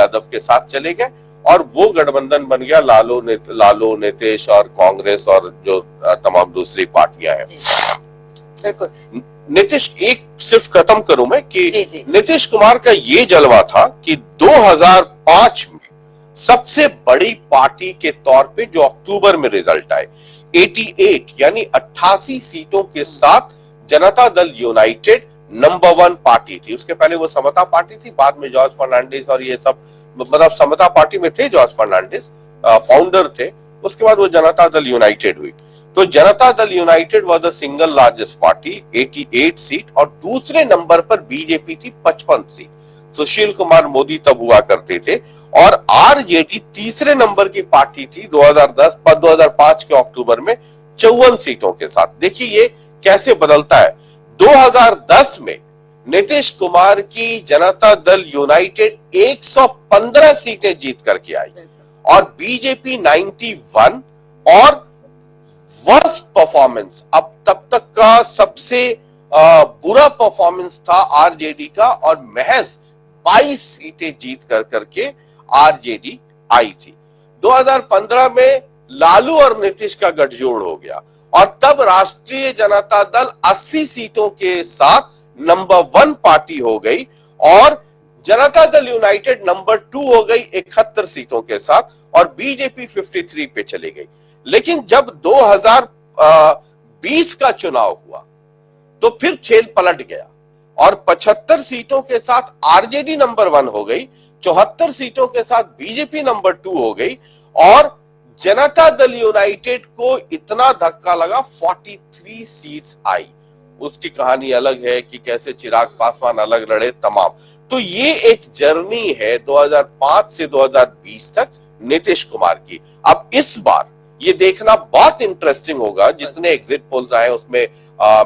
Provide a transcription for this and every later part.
यादव के साथ चले गए और वो गठबंधन बन गया लालू नीतीश और कांग्रेस और जो तमाम दूसरी पार्टियां हैं। नीतीश, एक सिर्फ खत्म करूं मैं कि नीतीश कुमार का ये जलवा था कि 2005 में सबसे बड़ी पार्टी के तौर पे जो अक्टूबर में रिजल्ट आए 88 यानी 88 सीटों के साथ Janata Dal United number 1 party थी। उसके पहले वो समता पार्टी थी, बाद में जॉर्ज फर्नांडिस और ये सब, मतलब समता पार्टी में थे जॉर्ज फर्नांडिस, फाउंडर थे। उसके बाद वो जनता दल यूनाइटेड हुई। तो Janata Dal United was the single largest party 88 seat, और दूसरे नंबर पर बीजेपी थी 55 सीट। सुशील कुमार मोदी तब हुआ करते थे। और आरजेडी तीसरे नंबर की पार्टी थी 2005 के अक्टूबर में 54 सीटों के साथ। देखिए ये कैसे बदलता है। 2010 में नीतीश कुमार की जनता दल यूनाइटेड 115 सीटें जीत करके आई और बीजेपी 91, और वर्स्ट परफॉर्मेंस अब तब तक का सबसे बुरा परफॉर्मेंस था आरजेडी का, और महज 22 सीटें जीत करके आरजेडी आई थी। 2015 में लालू और नीतीश का गठजोड़ हो गया और तब राष्ट्रीय जनता दल 80 सीटों के साथ नंबर 1 पार्टी हो गई और जनता दल यूनाइटेड नंबर 2 हो गई 71 सीटों के साथ, और बीजेपी 53 पे चली गई। लेकिन जब 2020 का चुनाव हुआ तो फिर खेल पलट गया और 75 सीटों के साथ आरजेडी नंबर 1 हो गई, 74 सीटों के साथ बीजेपी नंबर 2 हो गई, और जनता दल यूनाइटेड को इतना धक्का लगा 43 सीट्स आई। उसकी कहानी अलग है कि कैसे चिराग पासवान अलग लड़े तमाम। तो ये एक जर्नी है 2005 से 2020 तक नीतीश कुमार की। अब इस बार ये देखना बहुत इंटरेस्टिंग होगा, जितने एग्जिट पोल्स आए उसमें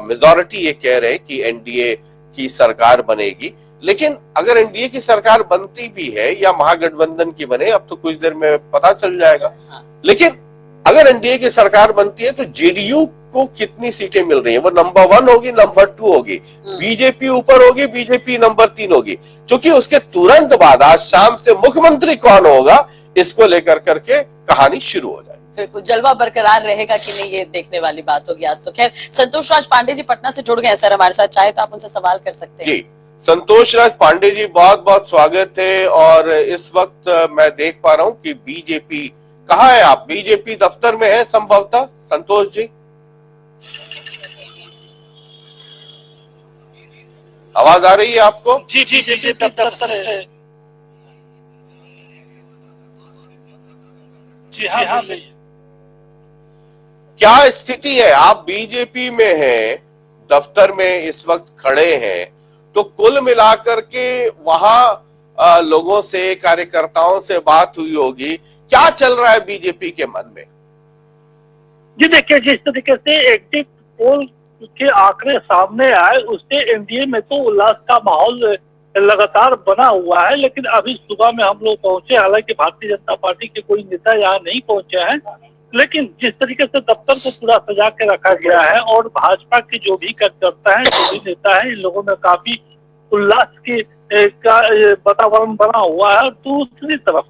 मेजॉरिटी ये कह रहे हैं कि एनडीए की सरकार बनेगी। लेकिन अगर एनडीए की सरकार बनती भी है या महागठबंधन की बने, अब तो कुछ देर में पता चल जाएगा। लेकिन अगर एनडीए की सरकार बनती है तो जेडीयू को कितनी सीटें मिल रही हैं? वो नंबर 1 होगी, नंबर 2 होगी, बीजेपी ऊपर होगी, बीजेपी नंबर 3 होगी, क्योंकि उसके तुरंत बाद आज शाम से मुख्यमंत्री कौन होगा इसको लेकर करके कहानी शुरू हो जाए। बिल्कुल, जलवा बरकरार रहेगा कि नहीं ये देखने वाली बात होगी आज तो। खैर, संतोष राज पांडे जी पटना से जुड़ गए सर हमारे साथ, चाहे तो आप उनसे सवाल कर सकते हैं। जी, संतोष राज पांडे जी बहुत बहुत स्वागत है। और इस वक्त मैं देख पा रहा हूं कि बीजेपी, कहाँ है आप? बीजेपी दफ्तर में है संभवतः संतोष जी, आवाज आ रही है आपको? जी जी जी जी, दफ्तर से। जी हाँ, क्या स्थिति है? आप बीजेपी में हैं, दफ्तर में इस वक्त खड़े हैं, तो कुल मिलाकर के वहां लोगों से, कार्यकर्ताओं से बात हुई होगी, क्या चल रहा है बीजेपी के मन में? जी देखिए, जिस तरीके से एग्जिट पोल के आंकड़े सामने आए उससे एनडीए में तो उल्लास का माहौल लगातार बना हुआ है। लेकिन अभी सुबह में हम लोग पहुंचे, हालांकि भारतीय जनता पार्टी के कोई नेता यहाँ नहीं पहुंचे हैं, लेकिन जिस तरीके से दफ्तर को पूरा सजा के रखा गया है और भाजपा के जो भी कार्यकर्ता है, जो भी नेता है, इन लोगों में काफी उल्लास का वातावरण बना हुआ है। दूसरी तरफ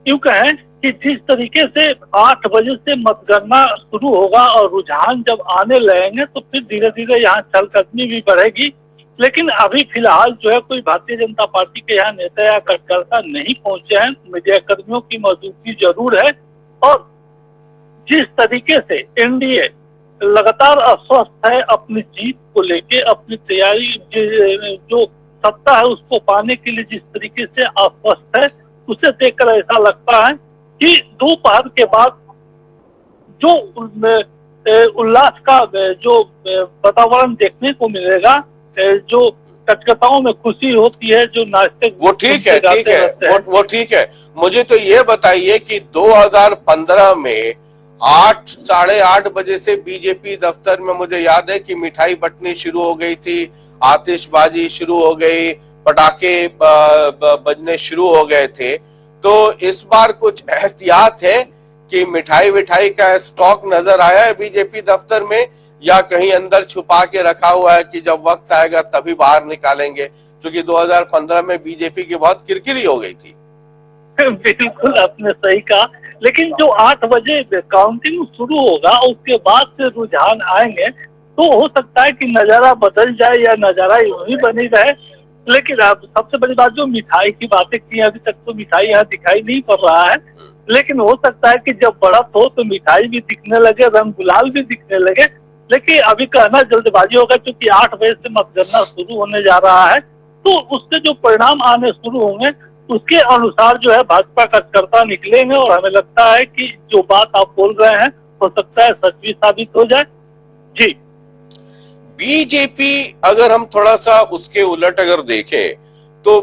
यूं कहें कि जिस तरीके से 8 बजे से मतगणना शुरू होगा और रुझान जब आने लगेंगे तो फिर धीरे धीरे यहाँ चहलकदमी भी बढ़ेगी। लेकिन अभी फिलहाल जो है कोई भारतीय जनता पार्टी के यहाँ नेता या कार्यकर्ता नहीं पहुंचे हैं। मीडिया कर्मियों की मौजूदगी जरूर है और जिस तरीके से एनडीए लगातार अस्वस्थ है अपनी जीत को लेके, अपनी तैयारी जो सत्ता है उसको पाने के लिए जिस तरीके से अस्वस्थ है, उसे देखकर ऐसा लगता है कि दोपहर के बाद जो उल्लास का जो वातावरण देखने को मिलेगा, जो कार्यकर्ताओं में खुशी होती है, जो नाचते, वो ठीक है, ठीक है, वो ठीक है। मुझे तो ये बताइए कि 2015 में 8 साढ़े 8 बजे से बीजेपी दफ्तर में मुझे याद है कि मिठाई बंटनी शुरू हो गई थी, आतिशबाजी शुरू हो गई, पटाखे बजने शुरू हो गए थे। तो इस बार कुछ एहतियात है कि मिठाई का स्टॉक नजर आया है बीजेपी दफ्तर में, या कहीं अंदर छुपा के रखा हुआ है कि जब वक्त आएगा तभी बाहर निकालेंगे? क्योंकि 2015 में बीजेपी की बहुत किरकिरी हो गई थी। बिल्कुल आपने सही कहा, लेकिन जो 8 बजे काउंटिंग शुरू होगा उसके बाद से रुझान आएंगे, तो हो सकता है कि नजारा बदल जाए या नजारा यूं ही बनी रहे। लेकिन अब सबसे बड़ी बात जो मिठाई की बातें की, अभी तक तो मिठाई यहाँ दिखाई नहीं पड़ रहा है, लेकिन हो सकता है कि जब बढ़त हो तो मिठाई भी दिखने लगे, रंग गुलाल भी दिखने लगे। लेकिन अभी कहना जल्दबाजी होगा, क्योंकि 8 बजे से मतगणना शुरू होने जा रहा है, तो उससे जो परिणाम आने शुरू होंगे उसके अनुसार जो है भाजपा कार्यकर्ता निकलेंगे, और हमें लगता है कि जो बात आप बोल रहे हैं हो सकता है सच भी साबित हो जाए। जी, बीजेपी अगर हम थोड़ा सा उसके उलट अगर देखें तो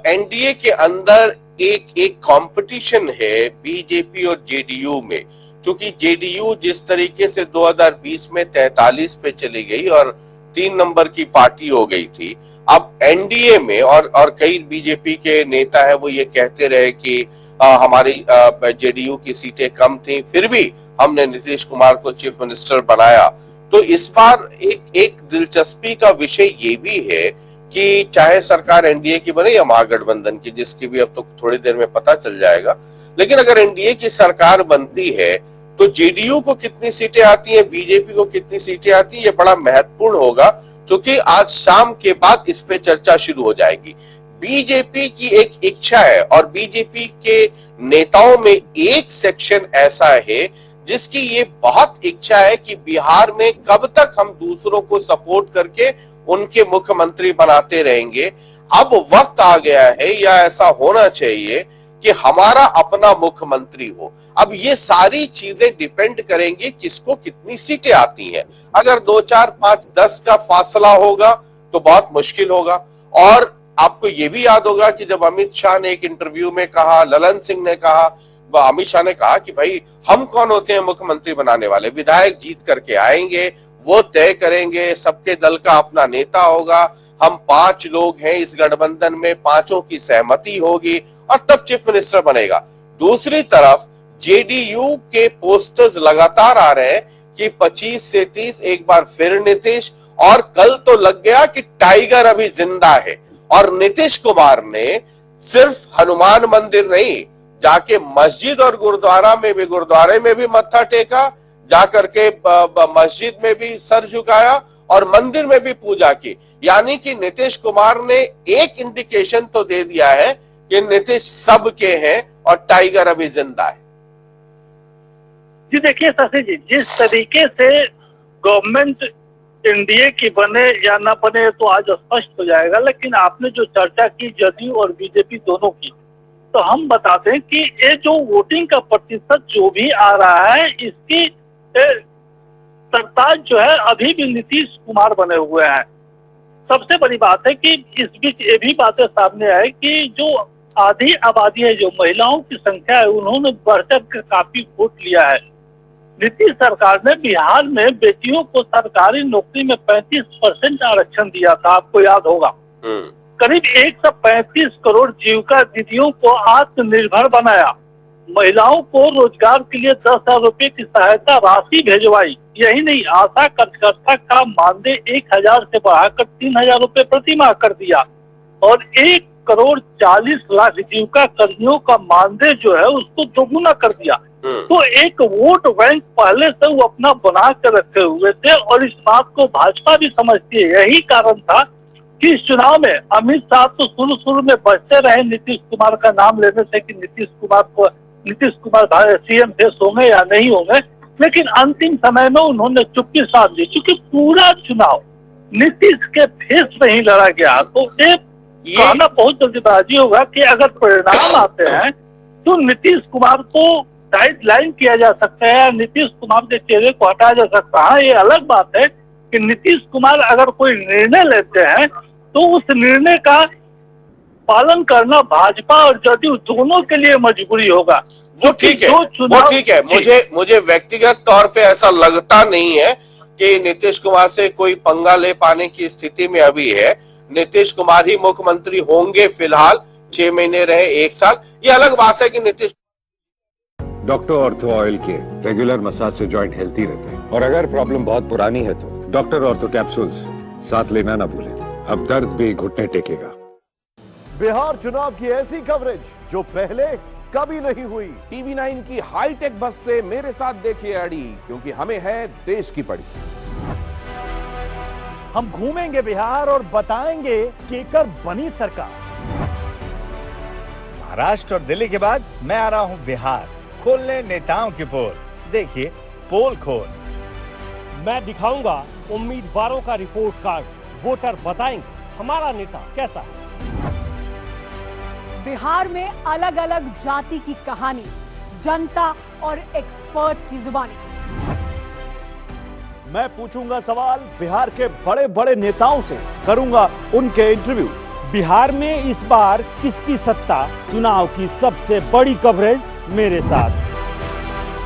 एनडीए के अंदर एक कंपटीशन है बीजेपी और जेडीयू में, क्योंकि जेडीयू जिस तरीके से 2020 में 43 पे चली गई और 3 नंबर की पार्टी हो गई थी, अब एनडीए में और कई बीजेपी के नेता है वो ये कहते रहे कि हमारी जेडीयू की सीटें कम थी, फिर भी हमने नीतीश कुमार को चीफ मिनिस्टर बनाया। तो इस बार एक दिलचस्पी का विषय ये भी है कि चाहे सरकार एनडीए की बने या महागठबंधन की, जिसकी भी अब तो थोड़ी देर में पता चल जाएगा, लेकिन अगर एनडीए की सरकार बनती है तो जेडीयू को कितनी सीटें आती हैं, बीजेपी को कितनी सीटें आती हैं, ये बड़ा महत्वपूर्ण होगा, क्योंकि आज शाम के बाद इस पे चर्चा शुरू हो जाएगी। बीजेपी की एक इच्छा है और बीजेपी के नेताओं में एक सेक्शन ऐसा है जिसकी ये बहुत इच्छा है कि बिहार में कब तक हम दूसरों को सपोर्ट करके उनके मुख्यमंत्री बनाते रहेंगे। अब वक्त आ गया है या ऐसा होना चाहिए कि हमारा अपना मुख्यमंत्री हो। अब ये सारी चीजें डिपेंड करेंगी किसको कितनी सीटें आती हैं। अगर 2, 4, 5, 10 का फासला होगा तो बहुत मुश्किल होगा। और आपको ये भी याद होगा कि जब अमित शाह ने एक इंटरव्यू में कहा, ललन सिंह ने कहा, अमित शाह ने कहा कि भाई हम कौन होते हैं मुख्यमंत्री बनाने वाले, विधायक जीत करके आएंगे, वो तय करेंगे, सबके दल का अपना नेता होगा, हम 5 लोग हैं इस गठबंधन में, 5 की सहमति होगी और तब चीफ मिनिस्टर बनेगा। दूसरी तरफ जेडीयू के पोस्टर्स लगातार आ रहे हैं कि 25 से 30 एक बार फिर नीतीश, और कल तो लग गया कि टाइगर अभी जिंदा है। और नीतीश कुमार ने सिर्फ हनुमान मंदिर नहीं, जाके मस्जिद और गुरुद्वारे में भी मत्था टेका, जाकर के मस्जिद में भी सर झुकाया और मंदिर में भी पूजा की। यानी कि नीतीश कुमार ने एक इंडिकेशन तो दे दिया है कि नीतीश सबके हैं और टाइगर अभी जिंदा है। जी देखिए शशि जी, जिस तरीके से गवर्नमेंट एनडीए की बने या ना बने तो आज स्पष्ट हो जाएगा, लेकिन आपने जो चर्चा की जदयू और बीजेपी दोनों की, तो हम बता दें कि ये जो वोटिंग का प्रतिशत जो भी आ रहा है, इसकी सरताज जो है अभी भी नीतीश कुमार बने हुए हैं। सबसे बड़ी बात है कि इस बीच ये भी बातें सामने आई कि जो आधी आबादी है, जो महिलाओं की संख्या है, उन्होंने बढ़-चढ़ कर काफी वोट लिया है। नीतीश सरकार ने बिहार में बेटियों को सरकारी नौकरी में 35% आरक्षण दिया था, आपको याद होगा। करीब 135 करोड़ जीविका दीदियों को आत्मनिर्भर बनाया, महिलाओं को रोजगार के लिए 10,000 रुपए की सहायता राशि भेजवाई। यही नहीं, आशा कार्यकर्ता का मानदेय 1,000 से बढ़ाकर 3,000 रुपए प्रति माह कर दिया, और 1,40,00,000 जीविका कर्मियों का मानदेय जो है उसको दोगुना कर दिया। तो एक वोट बैंक पहले से वो अपना बना कर रखे हुए थे, और इस बात को भाजपा भी समझती है। यही कारण था कि इस चुनाव में अमित शाह तो शुरू में बचते रहे नीतीश कुमार का नाम लेने से कि नीतीश कुमार सीएम देश होंगे या नहीं होंगे, लेकिन अंतिम समय में उन्होंने चुप्पी साध दी, क्योंकि पूरा चुनाव नीतीश के फेस में ही लड़ा गया। तो ये कहना बहुत जल्दबाजी होगा कि अगर परिणाम आते हैं तो नीतीश कुमार को गाइडलाइन किया जा सकता है या नीतीश कुमार के चेहरे को हटाया जा सकता है। ये अलग बात है कि नीतीश कुमार अगर कोई निर्णय लेते हैं तो उस निर्णय का पालन करना भाजपा और जदयू दोनों के लिए मजबूरी होगा। वो ठीक है, वो ठीक है। मुझे व्यक्तिगत तौर पे ऐसा लगता नहीं है कि नीतीश कुमार से कोई पंगा ले पाने की स्थिति में अभी है। नीतीश कुमार ही मुख्यमंत्री होंगे फिलहाल, 6 महीने रहे, 1 साल। ये अलग बात है कि नीतीश डॉक्टर ऑर्थो ऑयल के रेगुलर मसाज से जॉइंट हेल्थी रहते हैं, और अगर प्रॉब्लम बहुत पुरानी है तो डॉक्टर ऑर्थो कैप्सूल्स साथ लेना ना भूलें। अब दर्द भी घुटने टेकेगा। बिहार चुनाव की ऐसी कवरेज जो पहले कभी नहीं हुई। टीवी 9 की हाईटेक बस से मेरे साथ देखिए अड़ी, क्योंकि हमें है देश की पड़ी। हम घूमेंगे बिहार और बताएंगे केकर बनी सरकार। महाराष्ट्र और दिल्ली के बाद मैं आ रहा हूं बिहार, खोलने नेताओं की पोल। देखिए पोल खोल। मैं दिखाऊंगा उम्मीदवारों का रिपोर्ट कार्ड, वोटर बताएंगे हमारा नेता कैसा है। बिहार में अलग अलग जाति की कहानी, जनता और एक्सपर्ट की जुबानी। मैं पूछूंगा सवाल बिहार के बड़े बड़े नेताओं से, करूंगा उनके इंटरव्यू। बिहार में इस बार किसकी सत्ता, चुनाव की सबसे बड़ी कवरेज मेरे साथ।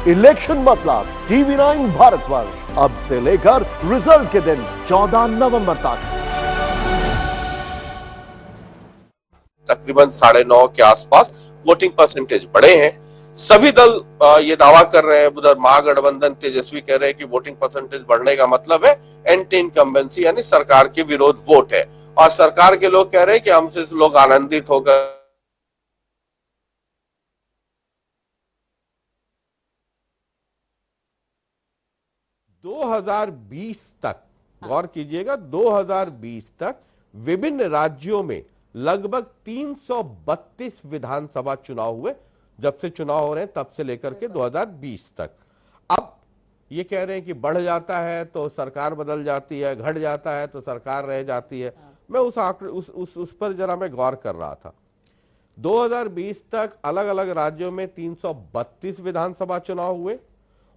इलेक्शन मतलब टीवी 9 भारतवर्ष, अब से लेकर रिजल्ट के दिन 14 नवंबर तक। तकरीबन 9.5 के आसपास वोटिंग परसेंटेज बढ़े हैं। सभी दल ये दावा कर रहे हैं, उधर महागठबंधन तेजस्वी कह रहे हैं कि वोटिंग परसेंटेज बढ़ने का मतलब है एंटी इनकम्बेंसी यानी सरकार के विरोध वोट है, और सरकार के लोग कह रहे हैं कि हमसे लोग आनंदित होकर 2020 तक, गौर कीजिएगा, 2020 तक विभिन्न राज्यों में लगभग 332 विधानसभा चुनाव हुए। जब से चुनाव हो रहे हैं तब से लेकर के 2020 तक। अब ये कह रहे हैं कि बढ़ जाता है तो सरकार बदल जाती है, घट जाता है तो सरकार रह जाती है। मैं उस आंकड़े उस पर जरा मैं गौर कर रहा था। 2020 तक अलग अलग राज्यों में 332 विधानसभा चुनाव हुए,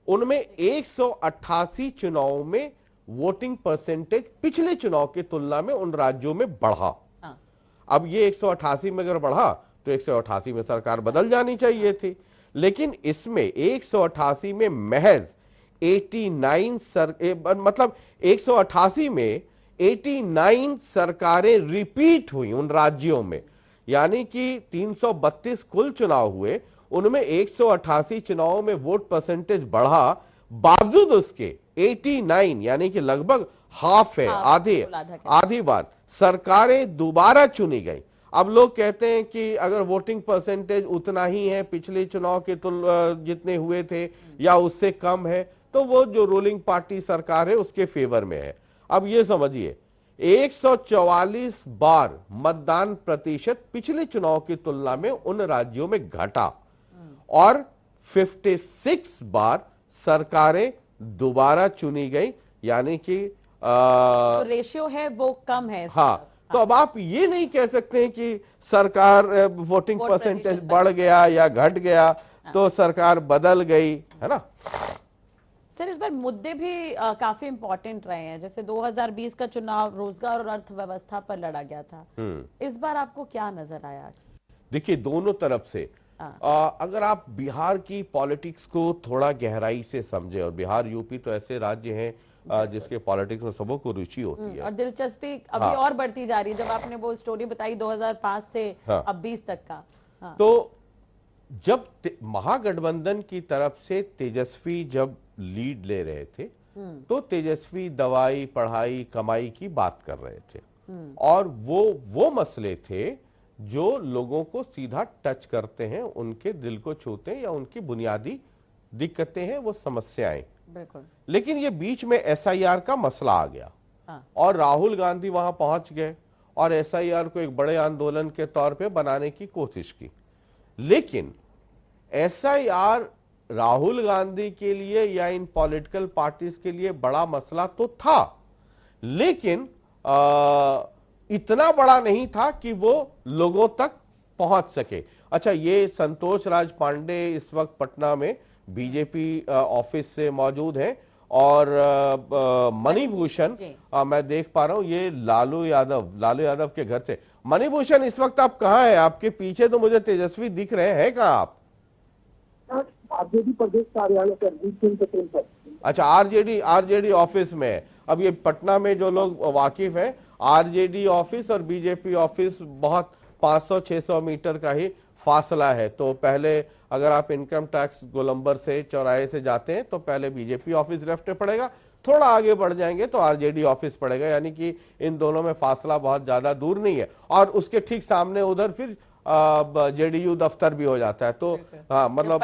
उनमें 188 चुनावों में वोटिंग परसेंटेज पिछले चुनाव की तुलना में उन राज्यों में बढ़ा। अब ये 188 में अगर बढ़ा तो 188 में सरकार बदल जानी चाहिए थी, लेकिन इसमें 188 में महज 188 में 89 सरकारें रिपीट हुई उन राज्यों में। यानी कि 332 कुल चुनाव हुए, उनमें 188 चुनावों में वोट परसेंटेज बढ़ा, बावजूद उसके 89 यानी कि लगभग हाफ है, आधी बार सरकारें दोबारा चुनी गई। अब लोग कहते हैं कि अगर वोटिंग परसेंटेज उतना ही है पिछले चुनाव के जितने हुए थे या उससे कम है, तो वो जो रूलिंग पार्टी सरकार है उसके फेवर में है। अब ये समझिए 144 बार मतदान प्रतिशत पिछले चुनाव की तुलना में उन राज्यों में घटा, और 56 बार सरकारें दोबारा चुनी गई, यानी कि तो रेशियो है वो कम है। हाँ, तो अब आप ये नहीं कह सकते हैं कि सरकार वोटिंग परसेंटेज बढ़ गया या घट गया तो सरकार बदल गई, है ना। सर इस बार मुद्दे भी काफी इंपॉर्टेंट रहे हैं। जैसे 2020 का चुनाव रोजगार और अर्थव्यवस्था पर लड़ा गया था, इस बार आपको क्या नजर आया? देखिए दोनों तरफ से अगर आप बिहार की पॉलिटिक्स को थोड़ा गहराई से समझे, और बिहार यूपी तो ऐसे राज्य हैं जिसके पॉलिटिक्स में सबों को रुचि होती है और दिलचस्पी अभी और बढ़ती जा रही है। जब आपने वो स्टोरी बताई 2005 से अब 20 तक का, तो जब महागठबंधन की तरफ से तेजस्वी जब लीड ले रहे थे तो तेजस्वी दवाई, पढ़ाई, कमाई की बात कर रहे थे, और वो मसले थे जो लोगों को सीधा टच करते हैं, उनके दिल को छूते हैं, या उनकी बुनियादी दिक्कतें हैं, वो समस्याएं। बिल्कुल। लेकिन ये बीच में एसआईआर का मसला आ गया, और राहुल गांधी वहां पहुंच गए और एसआईआर को एक बड़े आंदोलन के तौर पे बनाने की कोशिश की। लेकिन एसआईआर राहुल गांधी के लिए या इन पॉलिटिकल पार्टीज के लिए बड़ा मसला तो था, लेकिन इतना बड़ा नहीं था कि वो लोगों तक पहुंच सके। अच्छा, ये संतोष राज पांडे इस वक्त पटना में बीजेपी ऑफिस से मौजूद हैं, और मणिभूषण मैं देख पा रहा हूं ये लालू यादव के घर से। मणिभूषण, इस वक्त आप कहाँ हैं? आपके पीछे तो मुझे तेजस्वी दिख रहे हैं, कहाँ आप? आरजेडी प्रदेश कार्यालय पर। अच्छा, आरजेडी ऑफिस में है। अब ये पटना में जो लोग वाकिफ हैं, आरजेडी ऑफिस और बीजेपी ऑफिस बहुत 500-600 मीटर का ही फासला है। तो पहले अगर आप इनकम टैक्स गोलंबर से चौराहे से जाते हैं तो पहले बीजेपी ऑफिस लेफ्ट पड़ेगा, थोड़ा आगे बढ़ जाएंगे तो आरजेडी ऑफिस पड़ेगा, यानी कि इन दोनों में फासला बहुत ज्यादा दूर नहीं है। और उसके ठीक सामने उधर फिर जेडीयू दफ्तर भी हो जाता है। तो हाँ, मतलब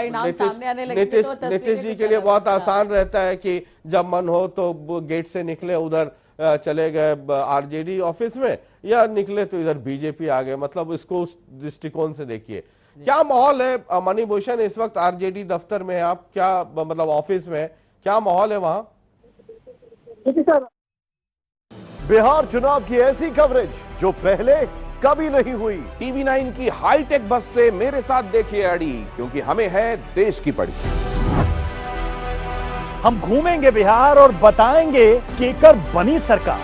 नीतीश जी के लिए बहुत आसान रहता है कि जब मन हो तो गेट से निकले, उधर चले गए आरजेडी ऑफिस में, या निकले तो इधर बीजेपी आ गए। मतलब इसको उस दृष्टिकोण से देखिए। क्या माहौल है मणिभूषण इस वक्त आरजेडी दफ्तर में है आप, क्या मतलब ऑफिस में क्या माहौल है वहां? बिहार चुनाव की ऐसी कवरेज जो पहले कभी नहीं हुई। टीवी 9 की हाईटेक बस से मेरे साथ देखिए अड़ी, क्योंकि हमें है देश की पड़ी। हम घूमेंगे बिहार और बताएंगे केकर बनी सरकार।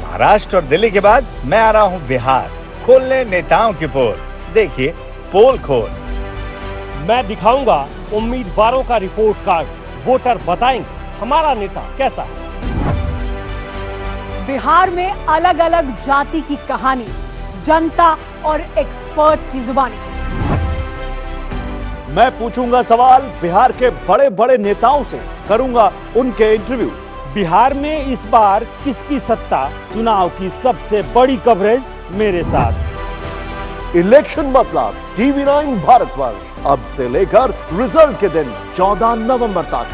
महाराष्ट्र और दिल्ली के बाद मैं आ रहा हूं बिहार, खोलने नेताओं की पोल। देखिए पोल खोल। मैं दिखाऊंगा उम्मीदवारों का रिपोर्ट कार्ड, वोटर बताएंगे हमारा नेता कैसा है। बिहार में अलग अलग जाति की कहानी, जनता और एक्सपर्ट की जुबानी। मैं पूछूंगा सवाल बिहार के बड़े बड़े नेताओं से, करूंगा उनके इंटरव्यू। बिहार में इस बार किसकी सत्ता, चुनाव की सबसे बड़ी कवरेज मेरे साथ। इलेक्शन मतलब टीवी 9 भारतवर्ष, अब से लेकर रिजल्ट के दिन 14 नवंबर तक।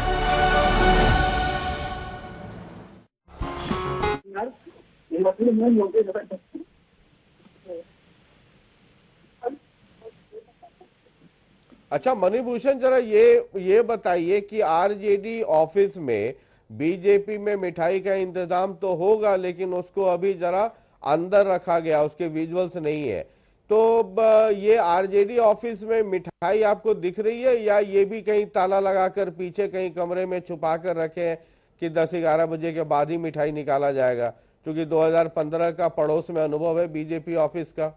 अच्छा मणिभूषण, जरा ये बताइए कि आरजेडी ऑफिस में बीजेपी में मिठाई का इंतजाम तो होगा, लेकिन उसको अभी जरा अंदर रखा गया, उसके विजुअल्स नहीं है। तो ये आरजेडी ऑफिस में मिठाई आपको दिख रही है, या ये भी कहीं ताला लगाकर पीछे कहीं कमरे में छुपा कर रखे हैं कि 10-11 बजे के बाद ही मिठाई निकाला जाएगा? क्योंकि 2015 का पड़ोस में अनुभव है बीजेपी ऑफिस का।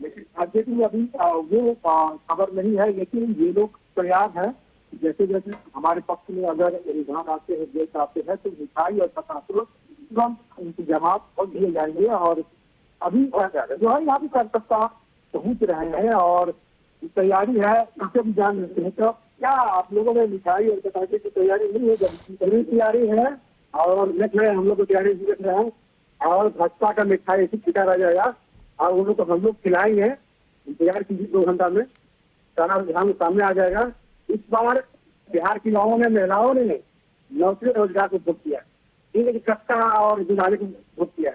लेकिन आरजेडी में अभी वो खबर नहीं है, लेकिन ये लोग तैयार हैं। जैसे जैसे हमारे पक्ष में अगर रुझान आते हैं, देश आते हैं, तो मिठाई और पटाखों तुरंत इंतजाम कर दिए जाएंगे। और अभी जो है यहाँ भी कार्यकर्ता पहुंच रहे हैं और तैयारी है, इसे भी जान लेते हैं। तो क्या आप लोगों में मिठाई और पटाखे की तैयारी नहीं है? जब तैयारी है और देख रहे हैं, हम लोग को तैयारी देख रहे हैं। और भाजपा का मिठाई ऐसी खिला रह जाएगा और उन लोग को हम लोग खिलाएंगे। इंतजार कीजिए, 2 घंटा में सारा रुझान सामने आ जाएगा। इस बार बिहार की गाँवों में महिलाओं ने नौकरी रोजगार को वोट किया, ठीक है, कट्टा और जुलाने को वोट किया।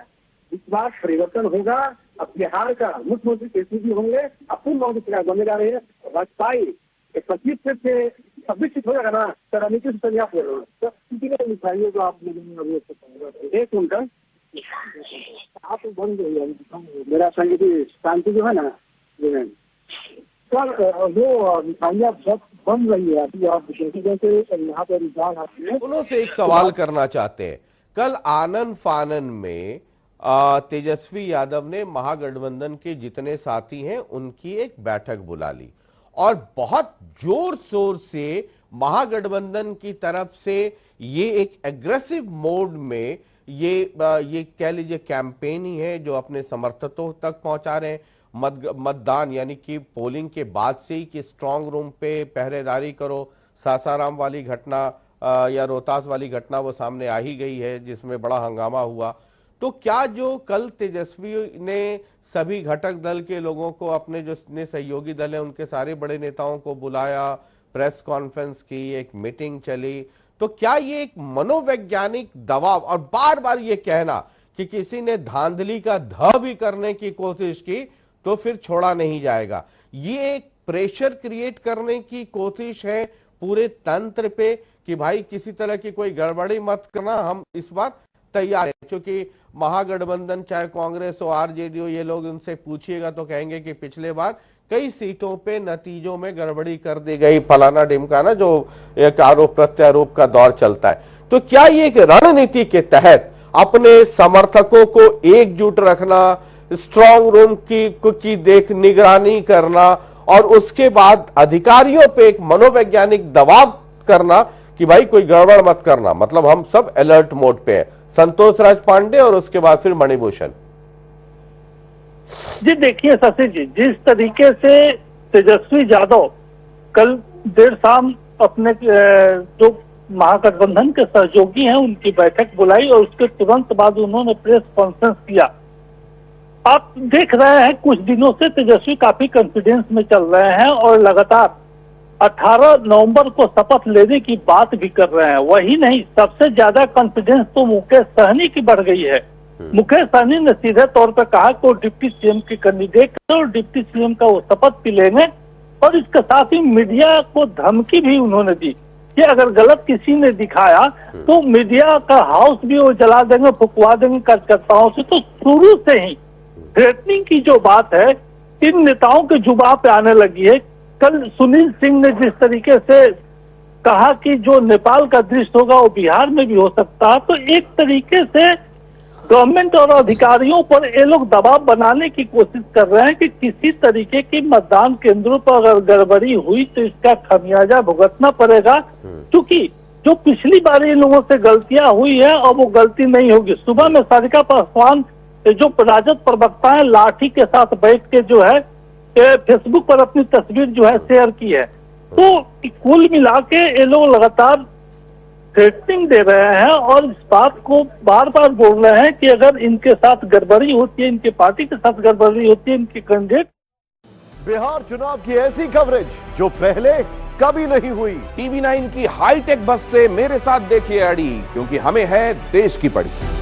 इस बार परिवर्तन होगा। अब बिहार का मुख्यमंत्री केसीपी होंगे, अब पूर्ण मोदी सरकार बनने जा रहे हैं। भाजपाई 25 सीट से 26 सीट हो जाएगा ना, तो रणनीति से तैयार हो रहे हैं। तो किसी मिठाइयों को आप एक मिनट आप बंद हो जाए, मेरा संगीत शांति जो है ना सर, वो मिठाइयाँ बन रही है अभी। आप जैसे यहाँ पे रुझान आते हैं, उन्हों से एक सवाल करना चाहते हैं। कल आनन फानन में तेजस्वी यादव ने महागठबंधन के जितने साथी हैं उनकी एक बैठक बुला ली और बहुत जोर शोर से महागठबंधन की तरफ से ये एक एग्रेसिव मोड में ये कह लीजिए कैंपेन ही है जो अपने समर्थकों तक पहुंचा रहे हैं। मतदान यानी कि पोलिंग के बाद से ही कि स्ट्रांग रूम पे पहरेदारी करो। सासाराम वाली घटना या रोहतास वाली घटना वो सामने आ ही गई है जिसमें बड़ा हंगामा हुआ। तो क्या जो कल तेजस्वी ने सभी घटक दल के लोगों को, अपने जो सहयोगी दल है उनके सारे बड़े नेताओं को बुलाया, प्रेस कॉन्फ्रेंस की, एक मीटिंग चली, तो क्या ये एक मनोवैज्ञानिक दबाव और बार बार ये कहना कि किसी ने धांधली का ध भी करने की कोशिश की तो फिर छोड़ा नहीं जाएगा, ये एक प्रेशर क्रिएट करने की कोशिश है पूरे तंत्र पे कि भाई किसी तरह की कोई गड़बड़ी मत करना, हम इस बार तैयार हैं? क्योंकि महागठबंधन चाहे कांग्रेस हो, आरजेडी हो, ये लोग उनसे पूछिएगा तो कहेंगे कि पिछले बार कई सीटों पे नतीजों में गड़बड़ी कर दी गई, फलाना ढिमकाना, जो एक आरोप प्रत्यारोप का दौर चलता है। तो क्या ये एक रणनीति के तहत अपने समर्थकों को एकजुट रखना, स्ट्रांग रूम की देख निगरानी करना और उसके बाद अधिकारियों पे एक मनोवैज्ञानिक दबाव करना कि भाई कोई गड़बड़ मत करना, मतलब हम सब अलर्ट मोड पे हैं? संतोष राज पांडे और उसके बाद फिर मणिभूषण। जी देखिए शशि जी, जिस तरीके से तेजस्वी यादव कल देर शाम अपने जो महागठबंधन के सहयोगी हैं उनकी बैठक बुलाई और उसके तुरंत बाद उन्होंने प्रेस कॉन्फ्रेंस किया। आप देख रहे हैं कुछ दिनों से तेजस्वी काफी कॉन्फिडेंस में चल रहे हैं और लगातार 18 नवंबर को शपथ लेने की बात भी कर रहे हैं। वही नहीं, सबसे ज्यादा कॉन्फिडेंस तो मुकेश सहनी की बढ़ गई है। मुकेश सहनी ने सीधे तौर पर कहा कि वो डिप्टी सीएम के कैंडिडेट है और डिप्टी सीएम का वो शपथ भी लेंगे और इसके साथ ही मीडिया को धमकी भी उन्होंने दी कि अगर गलत किसी ने दिखाया तो मीडिया का हाउस भी वो जला देंगे, फुकवा देंगे कार्यकर्ताओं से। तो शुरू से ही थ्रेटनिंग की जो बात है इन नेताओं के जुबान पे आने लगी है। कल सुनील सिंह ने जिस तरीके से कहा कि जो नेपाल का दृश्य होगा वो बिहार में भी हो सकता है, तो एक तरीके से गवर्नमेंट और अधिकारियों पर ये लोग दबाव बनाने की कोशिश कर रहे हैं कि किसी तरीके की मतदान केंद्रों पर अगर गड़बड़ी हुई तो इसका खमियाजा भुगतना पड़ेगा, क्योंकि जो पिछली बार इन लोगों से गलतियां हुई है और वो गलती नहीं होगी। सुबह में सारिका पासवान जो राजद प्रवक्ता है लाठी के साथ बैठ के जो है फेसबुक पर अपनी तस्वीर जो है शेयर की है। तो कुल मिला के ये लोग लगातार थ्रेटनिंग दे रहे हैं और इस बात को बार बार बोल रहे हैं कि अगर इनके साथ गड़बड़ी होती है, इनके पार्टी के साथ गड़बड़ी होती है, इनके कैंडिडेट। बिहार चुनाव की ऐसी कवरेज जो पहले कभी नहीं हुई। टीवी 9 की हाईटेक बस से मेरे साथ देखिए अड़ी, क्योंकि हमें है देश की पड़ी।